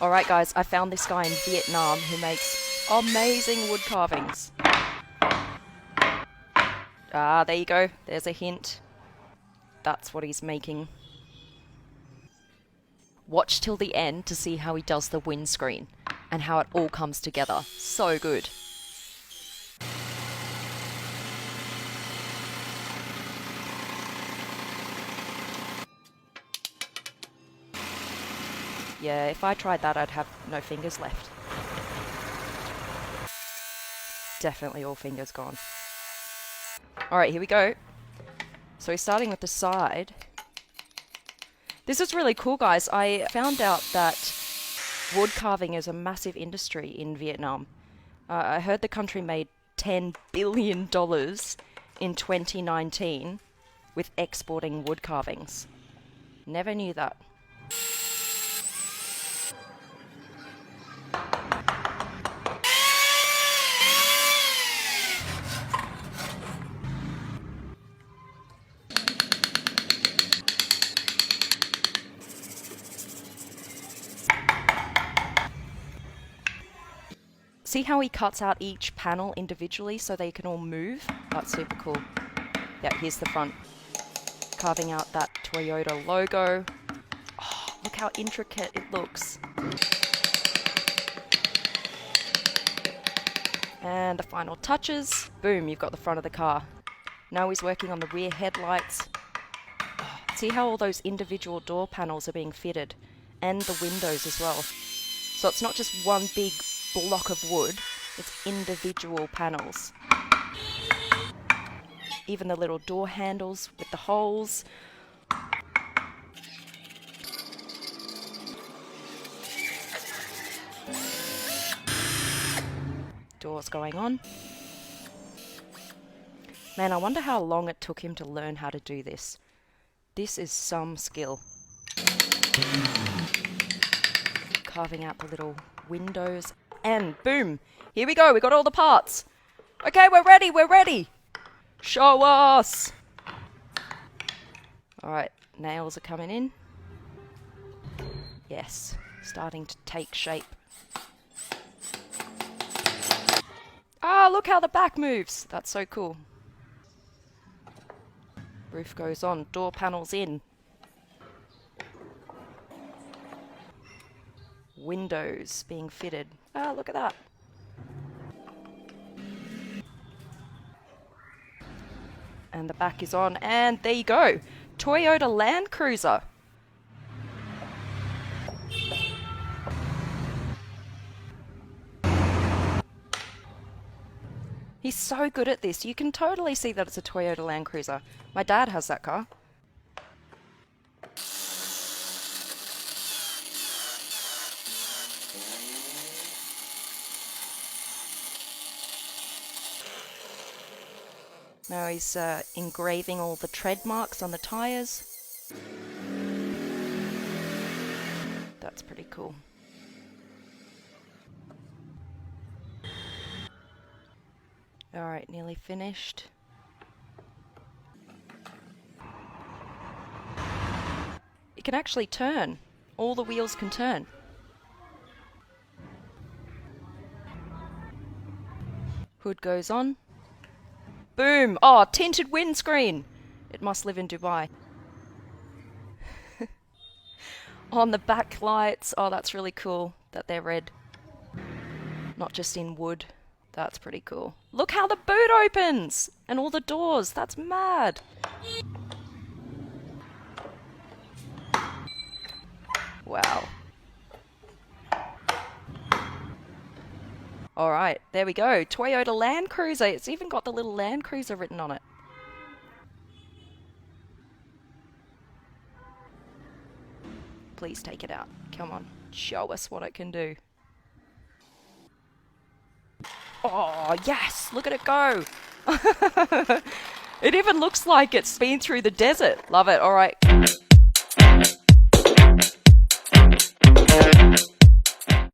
Alright guys, I found this guy in Vietnam who makes amazing wood carvings. Ah, there you go. There's a hint. That's what he's making. Watch till the end to see how he does the windscreen and how it all comes together. So good. Yeah, if I tried that, I'd have no fingers left. Definitely all fingers gone. Alright, here we go. So he's starting with the side. This is really cool, guys. I found out that wood carving is a massive industry in Vietnam. I heard the country made $10 billion in 2019 with exporting wood carvings. Never knew that. See how he cuts out each panel individually so they can all move? That's super cool. Yeah, here's the front. Carving out that Toyota logo. Oh, look how intricate it looks. And the final touches. Boom, you've got the front of the car. Now he's working on the rear headlights. Oh, see how all those individual door panels are being fitted? And the windows as well. So it's not just one big block of wood, it's individual panels. Even the little door handles with the holes. Doors going on. Man, I wonder how long it took him to learn how to do this. This is some skill. Carving out the little windows. And boom, here we go, we got all the parts. Okay, we're ready. Show us. Alright, nails are coming in. Yes, starting to take shape. Ah, look how the back moves. That's so cool. Roof goes on, door panels in. Windows being fitted. Ah, look at that. And the back is on, and there you go. Toyota Land Cruiser. He's so good at this. You can totally see that it's a Toyota Land Cruiser. My dad has that car. Now he's engraving all the tread marks on the tyres. That's pretty cool. Alright, nearly finished. It can actually turn. All the wheels can turn. Hood goes on. Boom! Oh, tinted windscreen! It must live in Dubai. On the back lights. Oh, that's really cool that they're red. Not just in wood. That's pretty cool. Look how the boot opens! And all the doors. That's mad. Wow. Alright, there we go. Toyota Land Cruiser. It's even got the little Land Cruiser written on it. Please take it out. Come on. Show us what it can do. Oh, yes! Look at it go! It even looks like it's been through the desert. Love it. Alright.